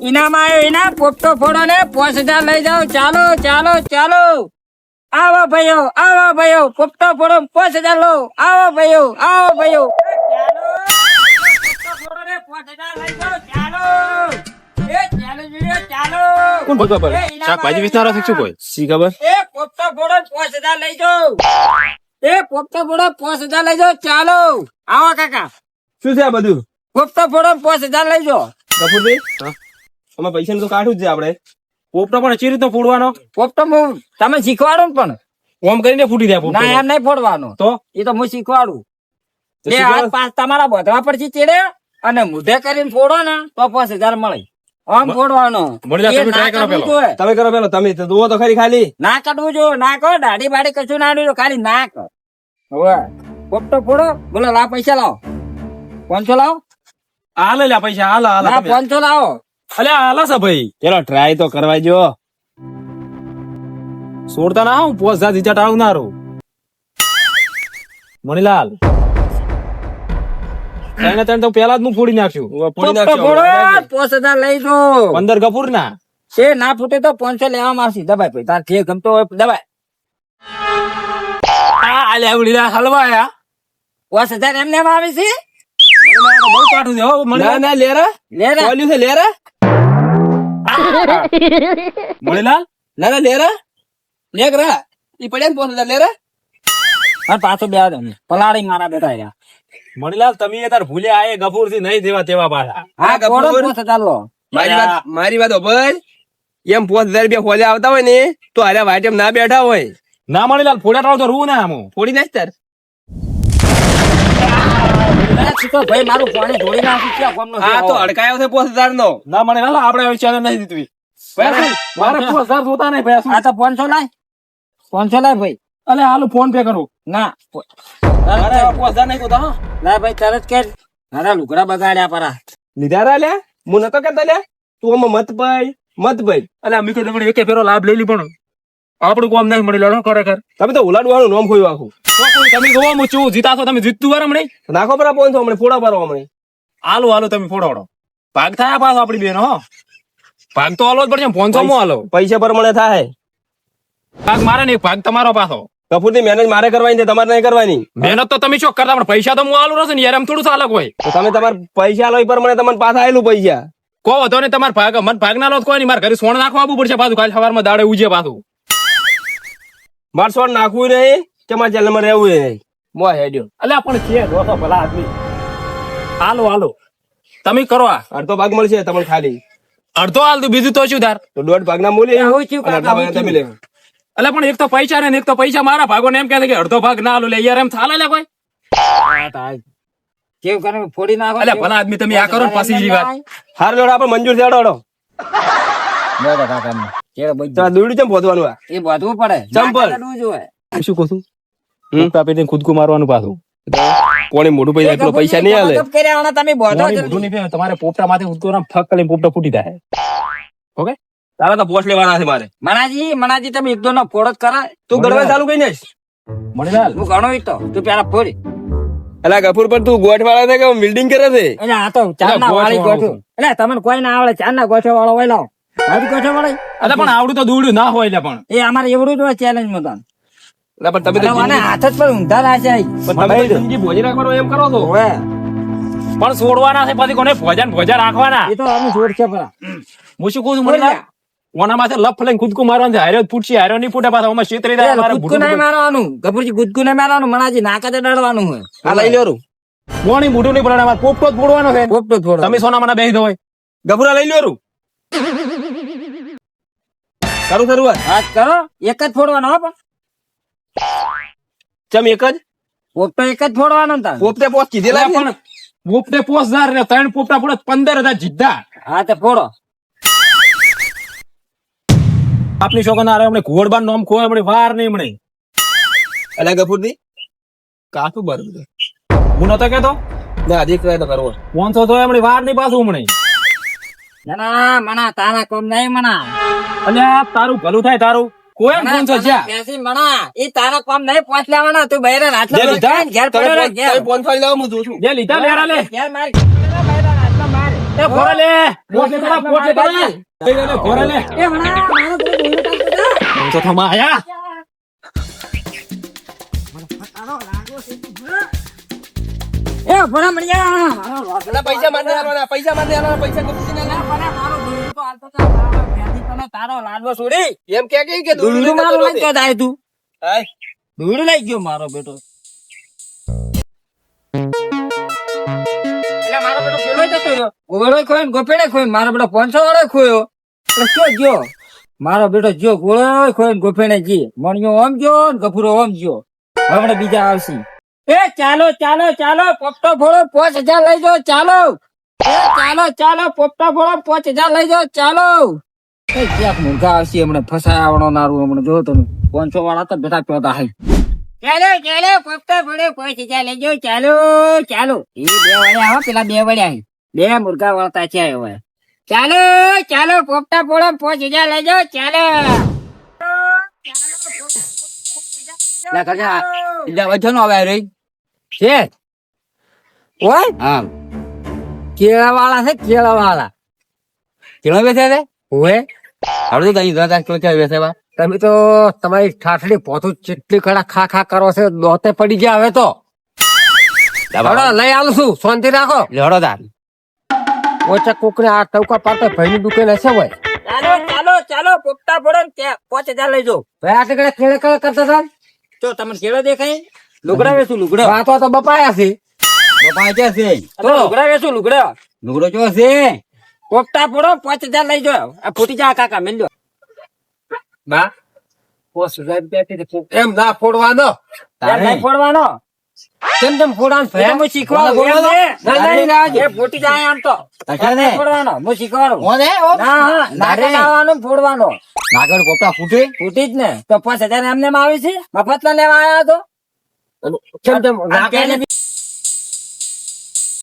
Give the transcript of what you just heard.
ઇનામ આવ્યો ઇનામ પોપટો ફોડો ને 5000 લઈ જાઓ ચાલો ચાલો ચાલો આવો ભાઈઓ પોપટો ફોડો 5000 લો આવો ભાઈઓ ચાલો પોપટો ફોડો ને 5000 લઈ જાઓ ચાલો એ ચાલો જીડે ચાલો કોણ ભગવા પર શાકભાજી વેચનારો છે શું કોઈ સી ખબર એ પોપટો ફોડો 5000 લઈ જાઓ એ પોપટો ફોડો 5000 લઈ જાઓ ચાલો આવો કાકા શું છે આ બધું? પોપટો ફોડો 5000 લઈ જાઓ ગફુરજી, અમે પૈસા તો કાઢું જ છે આપડે. પોપટો પણ ચી રીતનો ફોડવાનો પોપટો તમે શીખવાડો ને પણ ઓમ કરીને ફૂટી જાય પોપટો ના એમ નહીં ફોડવાનો તો એ તો હું શીખવાડું તો બે શીખવાડો. હાથ પાસ તમારા બોધવા પરથી ચીડે અને મુઢે કરીને ફોડો ને તો 5000 મળે આમ ફોડવાનો મળી જાય, એ તમે ના try કરો કાઢવું પેલો. જોઈએ. તમે કરો પેલો, તમે તો જુઓ તો ખરી ખાલી. ના કાઢવું જો ના કરો દાઢી બાડી કશું ના આડ્યું ખાલી ના કર હવે પોપટો ફોડો બોલો લા પૈસા લાવો 500 લાવો આ લઈ લે પૈસા હાલ હાલ ના 500 લાવો અલ્યા હાલા છે ભાઈ ચલો ટ્રાય તો કરવા જો. છોડતા ના હું 5000 જીજા ટાળનારો મણીલાલ તને તને તો પેલા જ હું ફોડી નાખ્યું ફોડી પોપટો નાખજો. ફોડો 5000 લઈ જો 15 કપૂર ના એ ના ફૂટે તો 500 લેવામાં આવશે દબાઈ ભાઈ તાર જે ગમતો હોય દબાઈ આલ્યા ઉડીલા હલવાયા 5000 એમને એમ આવે છે મણીલાલ તો બહુ કાઠું છે હો ના મણીલાલ ના લેરા લે રે બોલ્યું છે લેરા. મણીલાલ ના ના લેરા લેક રા ઈ પડ્યા ને 5000 લેરા. અને પાછો બે પલાળી મારા બેટા રહ્યા મણીલાલ તમે એ તાર ભૂલે આયે ગફૂર થી નહીં દેવા તેવા પાછા હા ગફુર. કોડો 5000 લો મારી વાત ઓભળ. એમ 5000 રૂપિયા ખોલે આવતા હોય ને તો આર્યા વાટેમ ના બેઠા હોય. ના મણીલાલ ફોડ્યા ટાળો તો રૂ ના આમ ફોડી નાખ તાર. ભાઈ મારું પાણી જોડી નાખું ક્યાં ગામનો છે આ તો આવો. હડકાયો છે 5000 નો. ના મણીલાલ આપણે હવે ચેનલ નહીં દીધવી મારે 5000 જોતા નહીં ભાઈ આ તો 500 લાય 500 લાય ભાઈ અલે હાલો ફોન પે કરું ના અરે 5000 નહીં જોતા હો ના ભાઈ તરત કે મારા લુગડા બગાડ્યા પરા લીધા રા લ્યા હું નતો કેતો લ્યા તું આમાં મત ભાઈ. અલે અમે તો તમને એકે ફેરો લાભ લઈ લી પણ આપણું કોમ નહીં મળી લો ખરેખર તમે તો ઉલાડવાનું નામ ખોયું આખું. તમે જોવો હું છું જીતા છો તમે જીતતું વાર હમણે નાખો પરા 500 હમણાં ફોડા પારો હમણાં. હાલો હાલો તમે ફોડોડો ભાગ થાય પાછો આપડી બેન હો ભાગ તો હાલો જ પડશે 500 મો હાલો પૈસા પ્રમાણે થાય. ભાગ મારે નહીં ભાગ તમારો પાછો કપૂરની મહેનત મારે કરવાની છે, તમારે નહીં કરવાની. મહેનત તો તમે શું કરતા પણ પૈસા તો હું હાલું રહેશે ને યાર એમ થોડું ચાલક હોય તો તમે તમારા પૈસા લો એ પ્રમાણે તમને પાછા આયેલું પૈસા. કો હતો ને તમારે ભાગ મને ભાગ ના લો તો કોઈ નહીં મારે ઘરે સોણ નાખવા આવવું પડશે પાછું કાલે સવારમાં દાડે ઉજે પાછું મારે સોન નાખવું નહીં કે મારે જેલમાં રહેવું નહીં. મો હેડ્યો અલ્યા પણ છે દોસ્તો ભલા આદમી હાલો હાલો તમે કરો આ અડધો ભાગ મળશે તમને ખાલી. અડધો હાલ તો બીજું તો શું તાર તો 1.5 ભાગના મૂલ્ય એવું થયું અને અડધા ભાગના તમે લેવો. એટલે પણ એક તો પૈસા ને એક તો પૈસા મારા ભાગો ને એમ કહે છે કે અડધો ભાગ ના હાલો લે યાર એમ ચાલે લે કોઈ કેવું કરે ફોડી નાખો અલ્યા ભલા આદમી તમે આ કરો ને પાછી જી વાત હાર લોડ આપણે મંજૂર છે અડો. તો આ દોરડું ચમ પોતવાનું આ? એ બધું પડે ચંપલ. ના કાઢવું જોઈએ. શું કહું છું પેટી ખુદકું મારવાનું પાછું કોણે મોઢું પૈસા એટલો પૈસા નહીં આલે. ગપ કર્યા વાળા તમે બોધો મોઢું જલ્દી. નહીં પીવે, તમારે પોપટા માંથી ખુદકું આમ ફક કરીને પોપટા ફૂટી જાય ઓકે તારા તો પોસ્ટ લેવાના છે મારે. મણાજી તમે એક દો નો ફોડો જ કરાય તું ગણવા ચાલુ કઈ નાખ. મણીલાલ હું ઘણો તો તું પેલા ફોડી અલા ગફુર પર તું ગોઠ વાળા છે કે બિલ્ડિંગ કરે છે? એટલે આ તો ચાર ના વાળી ગોઠો એટલે તમને કોઈ ના આવડે ચાર ના ગોઠો વાળો હોય લાવો મારી ગોઠો વાળો અરે પણ આવડું તો દોડ્યું ના હોય એટલે પણ એ અમારે એવડું જ હોય ચેલેન્જ માં તો અલા પણ તમે તો મને હાથ જ પર ઊંધા લાશે પણ તમે તો જિંદગી ભોજી રાખવાનો એમ કરો છો. હવે પણ છોડવાના છે પછી કોને ભોજા રાખવાના એ તો અમે જોડ છે પરા હું શું કહું છું મણીલાલ ઓના માથે લફ લઈને ખુદકું મારવાનું છે હાર્યો ફૂટશે હાર્યો નહીં ફૂટે પાછા આમાં છેતરી જાય મારે ગુદકુ નહીં મારવાનું ગભુરજી ગુદકુ નહીં મારવાનું મણાજી નાકા તે ડરવાનું હોય આ લઈ લ્યો. કોણી મોઢું નહીં પડે મારે પોપટો જ ફોડવાનો છે પોપટો થોડો તમે સોના મને બેસી દો હોય ગફુરા લઈ લ્યો. કરું શરૂઆત. હાથ કરો એક જ ફોડવાનો હો પણ ચમ એક જ પોપટો એક જ ફોડવાનો ને તાર પોપતે પોસ્ટ કીધેલા પણ પોપટે 5000 ને 3 પોપટા ફોડે 15000 જીદ્દા હા તે ફોડો આપની છોકરા ના હમણે ઘોડબાન નોમ ખોય હમણે વાર નહીં હમણે અલા ગફુર ની કાઠું બરોબર હું નતો કેતો ના હજી ટ્રાય તો કરવો. 500 તો હમણે વાર નહીં પાછું હમણે ના ના મણા તારા કોમ નહીં મણા અલ્યા તારું ભલું થાય તારું કોઈ મણા, 500 જ્યાં બેસી મણા એ તારા કોમ નહીં પહોંચ લેવાના તું બહેરે નાચલો જે લીધા, ઘેર પડ્યો રે, ઘેર તમે 500 લાવો હું જોઉં છું. જે લીધા લેરા લે ઘેર માર ઘેર બહેરે નાચલો માર એ ફોરા લે પોચ લે તારા, પોચ લે તારા. લે, ફોરા લે એ ભણા મારો પેલો દોરડો કાપતો જા. તો થમા આયા એ ભણા મળ્યા મારો લોટ. પેલા પૈસા માર દેવાના, પૈસા માર દેવાના, પૈસા કપસી ના ભણા મારો દોરડો તો હાલતો જા. મારો ભેદી તને તારો લાડવો છોડી. એમ કે દોરડું મારો લઈ ગયો તાય તું. હાય દોરડું લઈ ગયો મારો બેટો. એટલે મારો બેટો પેલો જતો રહ્યો. ગોળો ખોઈ ગોપેડે ખોઈ મારો બેટો 500 વાળો ખોયો. એટલે ક્યો ગયો મારો બેટો જો ગોળો ખોઈ ગોપેડે જી મણિયો ઓમ ગયો ને ગફુરો ઓમ ગયો. હમણાં બીજા આવશે. એ ચાલો ચાલો ચાલો પોપટો ફોડો 5000 લઈ જાઓ ચાલો. એ ચાલો ચાલો પોપટો ફોડો 5000 લઈ જાઓ ચાલો. એ ક્યાંક મૂર્ખા આવશે હમણાં ફસાયાવણો નારું હમણાં જો તમે 500 વાળા તો બેટા પ્યોતા હાઈ. ચાલો ચાલો પોપટો ફોડો 5000 લઈ જાઓ ચાલો ચાલો. એ બે વળ્યા હો પેલા બે વળ્યા બે મુર્ગા વળતા છે હવે. ચાલો ચાલો પોપટા ફોડો 5000 લઈ જાઓ ચાલો. લા કાકા ઇડા વજન આવે રે છે ઓય હા કેળા વાળા છે કેળા વાળા. કેળો બેસે રે ઓય હાડો તો અહીં દાદા કેળો ચાલે બેસે બા તમે તો તમારી ઠાઠડી પોતું ચેટલી કડા ખા ખા કરો છો દોતે પડી ગયા હવે તો. હડો લઈ આવું છું શાંતિ રાખો. લેડો દાર ઓછા કોકને આ ટવકા પાડતા ભાઈની દુકાન હશે હોય. ચાલો ચાલો ચાલો પોપટા પડો ને 5000 લઈ જાઓ. ભાઈ આ ટેકડે કેળે કેળે કરતા હતા તો તમને કેળો દેખાય. લુગડા વેચું લુગડા. વાતો તો બપાયા છે. બાપા કે છે તો લુગડા વેચું લુગડા. લુગડો જો છે પોપટા પડો 5000 લઈ જાઓ. આ ફૂટી જા કાકા મેલ્યો. બા 5000 રૂપિયા એમ ના ફોડવાનો નહીં ફોડવાનો. કેમ તેમ ફોડવાનું ભયા હું શીખવાડું. ફોડવાનો? એમ નહીં. એ ફૂટી જાય આમ તો તખાને ફોડવાનો હું શીખવાડું. ઓને ઓ ના હા નારે લાવવાનું ફોડવાનો. નાગર કોપડા ફૂટે ફૂટી જ ને તો 5000 એમને આવે છે મફત ના લેવા આવ્યા તો. કેમ તેમ નાકે